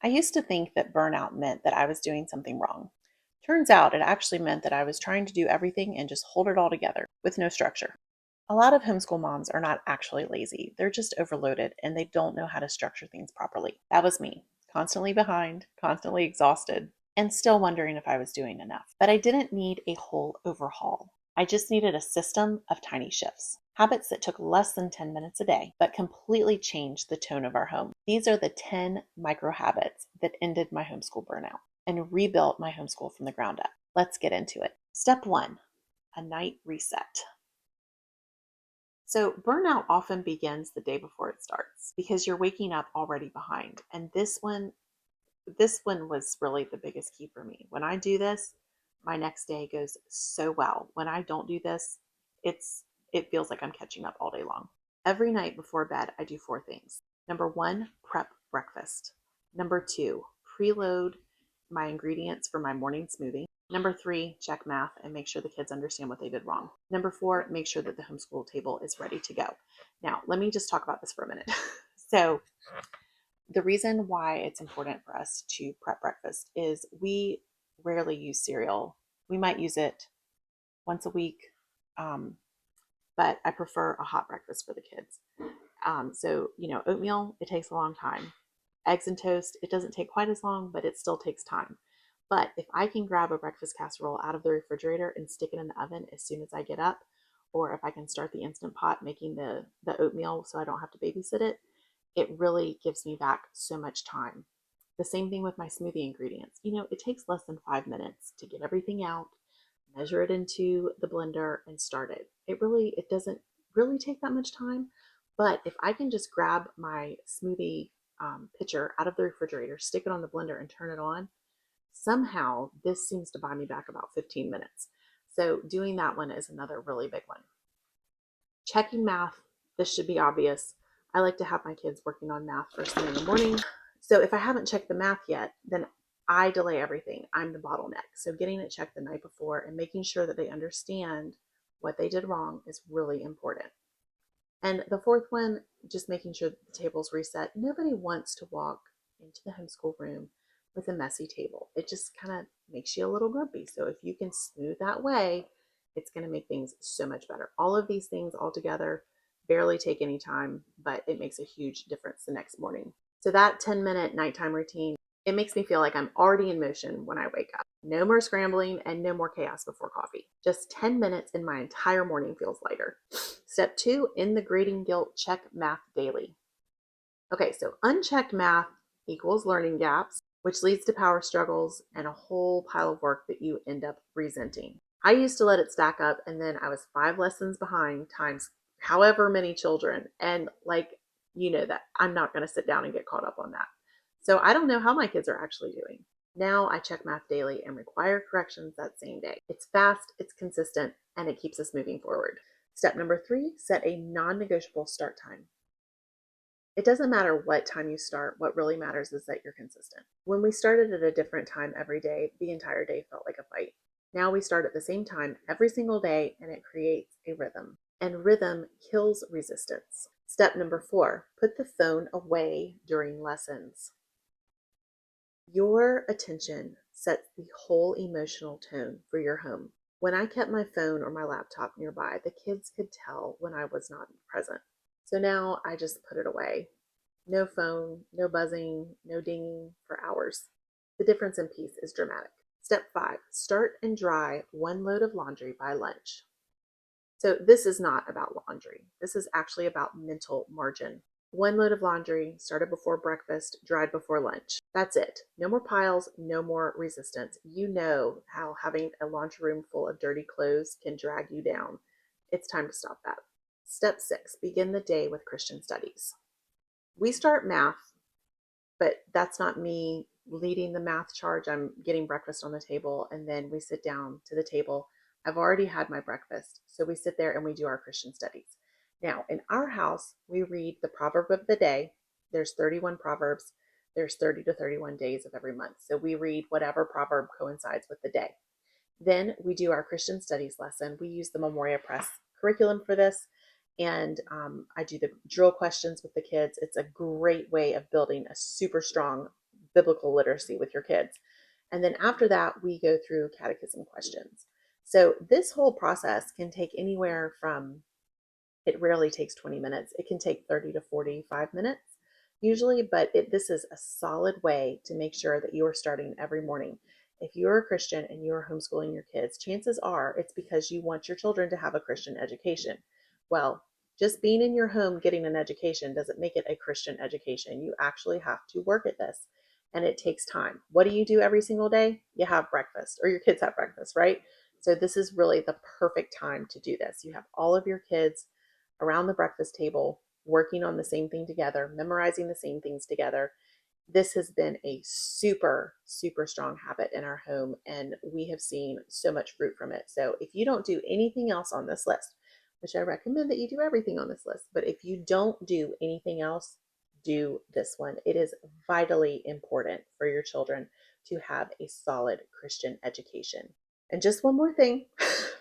I used to think that burnout meant that I was doing something wrong. Turns out it actually meant that I was trying to do everything and just hold it all together with no structure. A lot of homeschool moms are not actually lazy, they're just overloaded and they don't know how to structure things properly. That was me, constantly behind, constantly exhausted, and still wondering if I was doing enough. But I didn't need a whole overhaul. I just needed a system of tiny shifts. Habits that took less than 10 minutes a day, but completely changed the tone of our home. These are the 10 micro habits that ended my homeschool burnout and rebuilt my homeschool from the ground up. Let's get into it. Step one, a night reset. So, burnout often begins the day before it starts because you're waking up already behind. And this one was really the biggest key for me. When I do this, my next day goes so well. When I don't do this, it feels like I'm catching up all day long. Every night before bed, I do four things. Number one, prep breakfast. Number two, preload my ingredients for my morning smoothie. Number three, check math and make sure the kids understand what they did wrong. Number four, make sure that the homeschool table is ready to go. Now, let me just talk about this for a minute. So, the reason why it's important for us to prep breakfast is we rarely use cereal. We might use it once a week, um, but I prefer a hot breakfast for the kids. So, oatmeal, it takes a long time. Eggs and toast, it doesn't take quite as long, but it still takes time. But if I can grab a breakfast casserole out of the refrigerator and stick it in the oven as soon as I get up, or if I can start the Instant Pot making the oatmeal so I don't have to babysit it, it really gives me back so much time. The same thing with my smoothie ingredients. It takes less than 5 minutes to get everything out, measure it into the blender, and start it. It doesn't really take that much time. But if I can just grab my smoothie pitcher out of the refrigerator, stick it on the blender, and turn it on, somehow this seems to buy me back about 15 minutes. So doing that one is another really big one. Checking math, this should be obvious. I like to have my kids working on math first thing in the morning. So if I haven't checked the math yet, then I delay everything. I'm the bottleneck. So getting it checked the night before and making sure that they understand what they did wrong is really important. And the fourth one, just making sure that the table's reset. Nobody wants to walk into the homeschool room with a messy table. It just kind of makes you a little grumpy. So if you can smooth that way, it's going to make things so much better. All of these things all together barely take any time, but it makes a huge difference the next morning. So that 10-minute nighttime routine, it makes me feel like I'm already in motion when I wake up. No more scrambling and no more chaos before coffee. Just 10 minutes and my entire morning feels lighter. Step two, in the grading guilt, check math daily. Okay, so unchecked math equals learning gaps, which leads to power struggles and a whole pile of work that you end up resenting. I used to let it stack up and then I was 5 lessons behind times however many children. And that I'm not going to sit down and get caught up on that. So I don't know how my kids are actually doing. Now I check math daily and require corrections that same day. It's fast, it's consistent, and it keeps us moving forward. Step number three, set a non-negotiable start time. It doesn't matter what time you start. What really matters is that you're consistent. When we started at a different time every day, the entire day felt like a fight. Now we start at the same time every single day and it creates a rhythm. And rhythm kills resistance. Step number four, put the phone away during lessons. Your attention sets the whole emotional tone for your home. When I kept my phone or my laptop nearby, the kids could tell when I was not present. So now I just put it away. No phone, no buzzing, no dinging for hours. The difference in peace is dramatic. Step five, start and dry one load of laundry by lunch. So this is not about laundry. This is actually about mental margin. One load of laundry, started before breakfast, dried before lunch. That's it. No more piles, no more resistance. You know how having a laundry room full of dirty clothes can drag you down. It's time to stop that. Step six, begin the day with Christian studies. We start math, but that's not me leading the math charge. I'm getting breakfast on the table and then we sit down to the table. I've already had my breakfast. So we sit there and we do our Christian studies. Now, in our house, we read the proverb of the day. There's 31 proverbs. There's 30 to 31 days of every month. So we read whatever proverb coincides with the day. Then we do our Christian studies lesson. We use the Memoria Press curriculum for this. And I do the drill questions with the kids. It's a great way of building a super strong biblical literacy with your kids. And then after that, we go through catechism questions. So this whole process can take anywhere from, it rarely takes 20 minutes. It can take 30 to 45 minutes usually, but this is a solid way to make sure that you are starting every morning. If you're a Christian and you're homeschooling your kids, chances are it's because you want your children to have a Christian education. Well, just being in your home getting an education doesn't make it a Christian education. You actually have to work at this, and it takes time. What do you do every single day? You have breakfast, or your kids have breakfast, right? So this is really the perfect time to do this. You have all of your kids around the breakfast table, working on the same thing together, memorizing the same things together. This has been a super, super strong habit in our home, and we have seen so much fruit from it. So if you don't do anything else on this list, which I recommend that you do everything on this list, but if you don't do anything else, do this one. It is vitally important for your children to have a solid Christian education. And just one more thing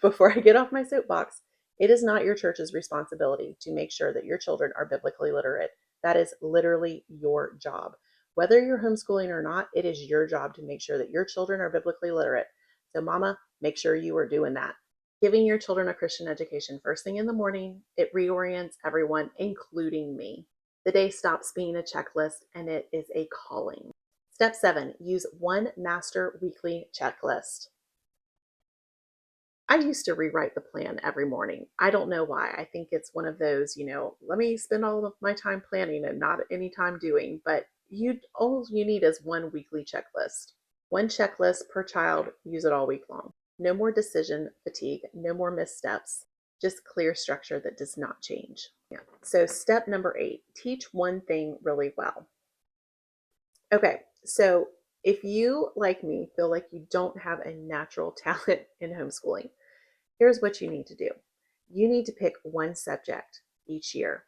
before I get off my soapbox, it is not your church's responsibility to make sure that your children are biblically literate. That is literally your job. Whether you're homeschooling or not, it is your job to make sure that your children are biblically literate. So, mama, make sure you are doing that. Giving your children a Christian education first thing in the morning, it reorients everyone, including me. The day stops being a checklist and it is a calling. Step 7, use one master weekly checklist. I used to rewrite the plan every morning. I don't know why. I think it's one of those, let me spend all of my time planning and not any time doing. But all you need is one weekly checklist. One checklist per child, use it all week long. No more decision fatigue, no more missteps, just clear structure that does not change. Yeah. So step number 8, teach one thing really well. Okay, so if you, like me, feel like you don't have a natural talent in homeschooling, here's what you need to do. You need to pick one subject each year,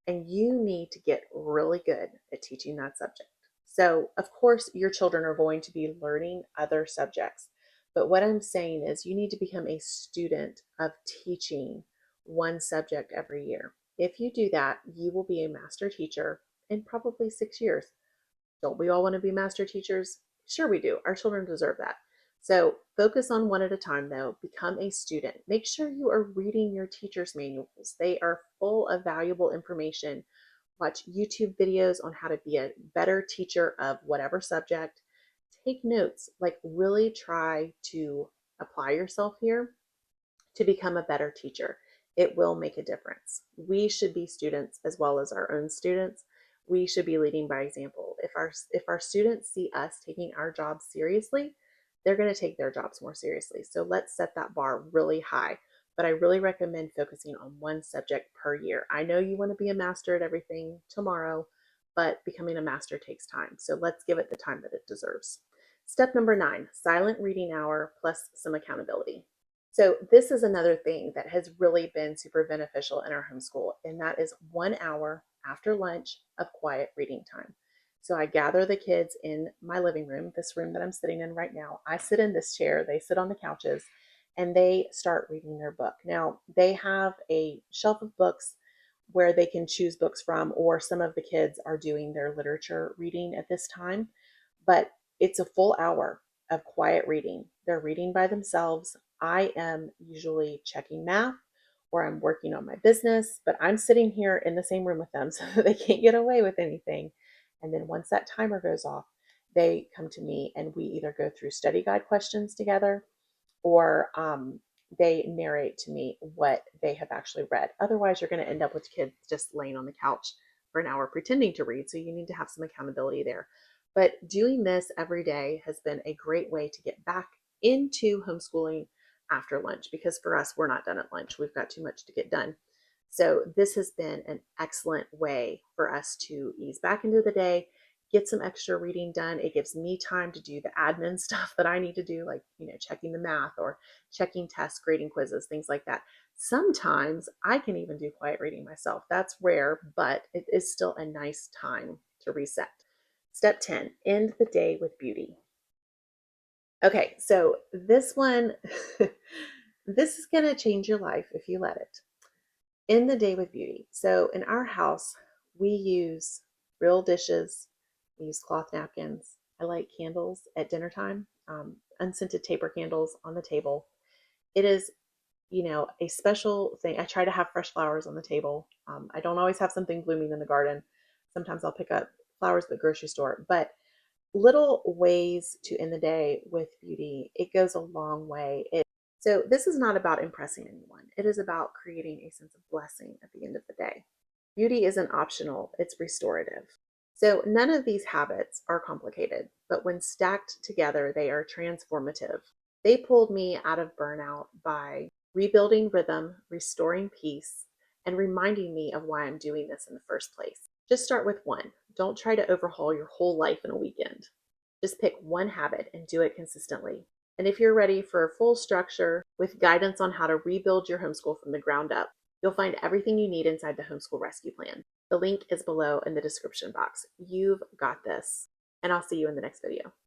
and you need to get really good at teaching that subject. So, of course, your children are going to be learning other subjects, but what I'm saying is you need to become a student of teaching one subject every year. If you do that, you will be a master teacher in probably 6 years. Don't we all want to be master teachers? Sure, we do. Our children deserve that. So focus on one at a time, though. Become a student. Make sure you are reading your teacher's manuals. They are full of valuable information. Watch YouTube videos on how to be a better teacher of whatever subject. Take notes, like really try to apply yourself here to become a better teacher. It will make a difference. We should be students as well as our own students. We should be leading by example. If our students see us taking our jobs seriously, they're going to take their jobs more seriously. So let's set that bar really high. But I really recommend focusing on one subject per year. I know you want to be a master at everything tomorrow, but becoming a master takes time. So let's give it the time that it deserves. Step number 9, silent reading hour plus some accountability. So this is another thing that has really been super beneficial in our homeschool, and that is 1 hour after lunch of quiet reading time. So I gather the kids in my living room, this room that I'm sitting in right now. I sit in this chair, they sit on the couches, and they start reading their book. Now, they have a shelf of books where they can choose books from, or some of the kids are doing their literature reading at this time, but it's a full hour of quiet reading. They're reading by themselves. I am usually checking math or I'm working on my business, but I'm sitting here in the same room with them so that they can't get away with anything. And then once that timer goes off, they come to me and we either go through study guide questions together or they narrate to me what they have actually read. Otherwise, you're going to end up with kids just laying on the couch for an hour pretending to read. So you need to have some accountability there. But doing this every day has been a great way to get back into homeschooling after lunch, because for us, we're not done at lunch. We've got too much to get done. So this has been an excellent way for us to ease back into the day, get some extra reading done. It gives me time to do the admin stuff that I need to do, like, checking the math or checking tests, grading quizzes, things like that. Sometimes I can even do quiet reading myself. That's rare, but it is still a nice time to reset. Step 10, end the day with beauty. Okay, so this one, this is going to change your life if you let it. End the day with beauty. So in our house, we use real dishes. I use cloth napkins. I light candles at dinner time, unscented taper candles on the table. It is, a special thing. I try to have fresh flowers on the table. I don't always have something blooming in the garden. Sometimes I'll pick up flowers at the grocery store, but little ways to end the day with beauty, it goes a long way. So this is not about impressing anyone. It is about creating a sense of blessing at the end of the day. Beauty isn't optional, it's restorative. So none of these habits are complicated, but when stacked together, they are transformative. They pulled me out of burnout by rebuilding rhythm, restoring peace, and reminding me of why I'm doing this in the first place. Just start with one. Don't try to overhaul your whole life in a weekend. Just pick one habit and do it consistently. And if you're ready for a full structure with guidance on how to rebuild your homeschool from the ground up, you'll find everything you need inside the Homeschool Rescue Plan. The link is below in the description box. You've got this, and I'll see you in the next video.